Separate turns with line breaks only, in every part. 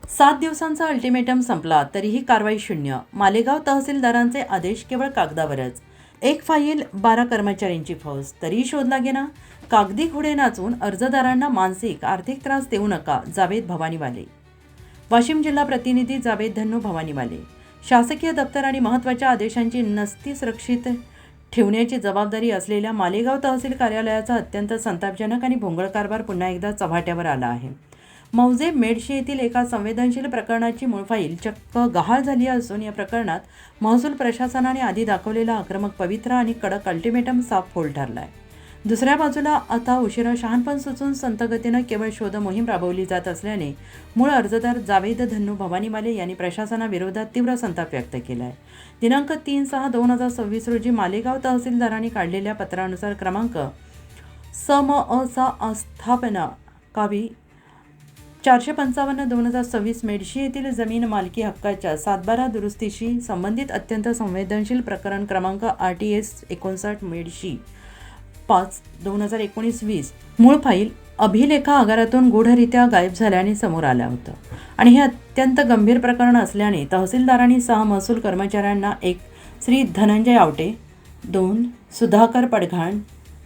7 दिवसांचा अल्टिमेटम संपला तरीही कारवाई शून्य. मालेगाव तहसीलदारांचे आदेश केवळ कागदावरच. एक फाईल 12 कर्मचाऱ्यांची फौज तरीही शोध लागेना. कागदी घोडे नाचून अर्जदारांना मानसिक आर्थिक त्रास देऊ नका. जावेद भवानीवाले. वाशिम जिल्हा प्रतिनिधी जावेद धन्नू भवानीवाले. शासकीय दप्तर आणि महत्त्वाच्या आदेशांची नसती सुरक्षित ठेवण्याची जबाबदारी असलेल्या मालेगाव तहसील कार्यालयाचा अत्यंत संतापजनक आणि भोंगळ कारभार पुन्हा एकदा चव्हाट्यावर आला आहे. मौजे मेडशी येथील एका संवेदनशील प्रकरणाची मूळ फाईल चक्क गहाळ झाली असून या प्रकरणात महसूल प्रशासनाने आधी दाखवलेला आक्रमक पवित्रा आणि कडक अल्टिमेटम साफ फोल ठरला आहे. दुसऱ्या बाजूला आता उशिरा शहाणपण सुचून संथगतीनं केवळ शोध मोहीम राबवली जात असल्याने मूळ अर्जदार जावेद धन्नू भवानीवाले यांनी प्रशासनाविरोधात तीव्र संताप व्यक्त केला आहे. दिनांक 3/6/2026 रोजी मालेगाव तहसीलदारांनी काढलेल्या पत्रानुसार क्रमांक सा आस्थापना कावी 455/2026 मेडशी येथील जमीन मालकी हक्काच्या 7/12 दुरुस्तीशी संबंधित अत्यंत संवेदनशील प्रकरण क्रमांक RTS 59 मेडशी 5/2019-20 मूळ फाईल अभिलेखा आगारातून गूढरित्या गायब झाल्याने समोर आलं होतं आणि हे अत्यंत गंभीर प्रकरण असल्याने तहसीलदारांनी 6 महसूल कर्मचाऱ्यांना 1 श्री धनंजय आवटे, 2 सुधाकर पडघाण,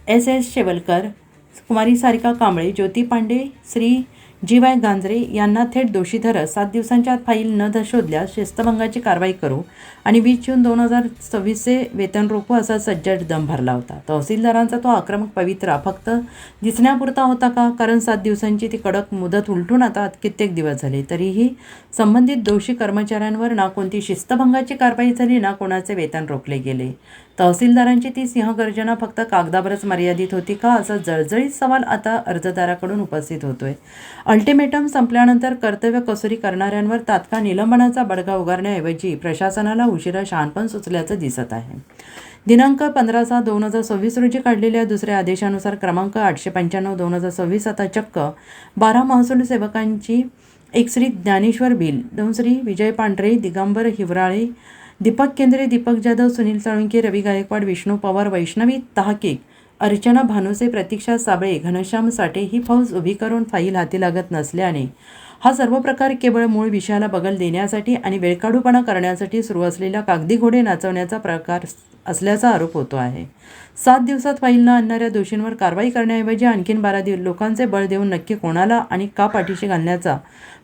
SS शेवलकर, कुमारी सारिका कांबळे, ज्योती पांडे, श्री GY गांजरे यांना थेट दोषी धरत 7 दिवसांच्या आत फाईल न शोधल्यास शिस्तभंगाची कारवाई करू आणि 20 जून 2026चे वेतन रोखू असा सज्जड दम भरला होता. तहसीलदारांचा तो आक्रमक पवित्रा फक्त दिसण्यापुरता होता का? कारण 7 दिवसांची ती कडक मुदत उलटून आता कित्येक दिवस झाले तरीही संबंधित दोषी कर्मचाऱ्यांवर ना कोणती शिस्तभंगाची कारवाई झाली ना कोणाचे वेतन रोखले गेले. तहसीलदारांची ती सिंहगर्जना फक्त कागदावरच मर्यादित होती का असा जळजळीत सवाल आता अर्जदाराकडून उपस्थित होतोय. अल्टिमेटम संपल्यानंतर कर्तव्य कसोरी करणाऱ्यांवर तात्काळ निलंबनाचा बडगा उगारण्याऐवजी प्रशासनाला उशिरा शहाणपण सुचल्याचं दिसत आहे. दिनांक 15/6/2026 रोजी काढलेल्या दुसऱ्या आदेशानुसार क्रमांक 895/2026 आता चक्क 12 महसूल सेवकांची 1 श्री ज्ञानेश्वर भिल, 2 श्री विजय पांढरे, दिगंबर हिवराळे, दीपक केंद्रे, दीपक जाधव, सुनील साळुंके, रवी गायकवाड, विष्णू पवार, वैष्णवी तहाकीक, अर्चना भानुसे, प्रतीक्षा साबळे, घनश्याम साठे ही फौज उभी करून फाईल हाती लागत नसल्याने हा सर्व प्रकार केवळ मूळ विषयाला बगल देण्यासाठी आणि वेळकाढूपणा करण्यासाठी सुरू असलेला कागदी घोडे नाचवण्याचा प्रकार असल्याचा आरोप होतो आहे. 7 दिवसात फाईल न आणणाऱ्या दोषींवर कारवाई करण्याऐवजी आणखीन 12 लोकांचे बळ देऊन नक्की कोणाला आणि का पाठीशी घालण्याचा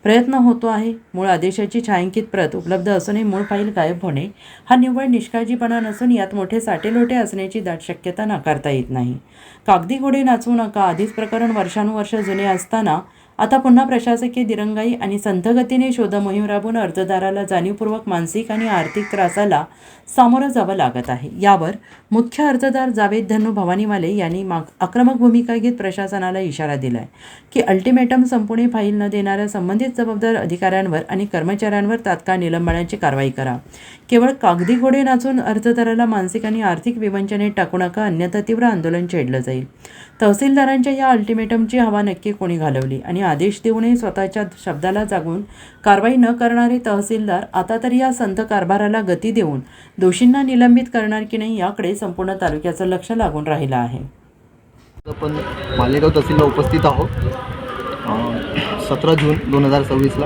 प्रयत्न होतो आहे. मूळ आदेशाची छायांकित प्रत उपलब्ध असूनही मूळ फाईल गायब होणे हा निव्वळ निष्काळजीपणा नसून यात मोठे साटेलोटे असण्याची दाट शक्यता नाकारता येत नाही. कागदी घोडे नाचवू नका. आधीच प्रकरण वर्षानुवर्ष जुने असताना आता पुन्हा प्रशासकीय दिरंगाई आणि संथगतीने शोध मोहीम राबवून अर्जदाराला जाणीवपूर्वक मानसिक आणि आर्थिक त्रासाला सामोरं जावं लागत आहे. यावर मुख्य अर्जदार जावेद धन्नू भवानीवाले यांनी आक्रमक भूमिका घेत प्रशासनाला इशारा दिला आहे की अल्टिमेटम संपूर्ण फाईल न देणाऱ्या संबंधित जबाबदार अधिकाऱ्यांवर आणि कर्मचाऱ्यांवर तात्काळ निलंबनाची कारवाई करा. केवळ कागदी घोडे नाचून अर्जदाराला मानसिक आणि आर्थिक विवंचनेत टाकू नका, अन्यथा तीव्र आंदोलन छेडलं जाईल. तहसीलदारांच्या या अल्टिमेटमची हवा नक्की कोणी घालवली आणि आदेश देऊनही स्वतःच्या शब्दाला जागून कारवाई न करणारे तहसीलदार आता तरी या संथ कारभाराला गती देऊन दोषींना निलंबित करणार की नाही याकडे संपूर्ण तालुक्याचं लक्ष लागून राहिलं आहे.
आपण मालेगाव तहसीलला उपस्थित आहोत 17 जून 2026ला.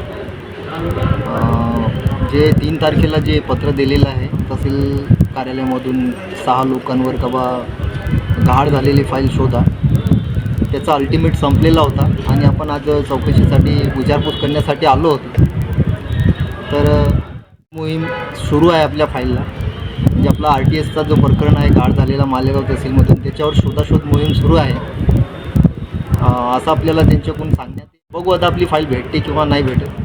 जे 3 तारखेला जे पत्र दिलेलं आहे तहसील कार्यालयामधून 6 लोकांवर कबा गहाळ झालेली फाईल शोधा, त्याचा अल्टिमेट संपलेला होता आणि आपण आज चौकशीसाठी विचारपूस करण्यासाठी आलो होतो. तर मोहीम सुरू आहे आपल्या फाईलला. म्हणजे आपला RTSचा जो प्रकरण आहे गहाळ झालेला मालेगाव तहसीलमधून त्याच्यावर शोधाशोध मोहीम सुरू आहे असं आपल्याला त्यांच्याकडून सांगण्यात. बघू आता आपली फाईल भेटते किंवा नाही भेटत.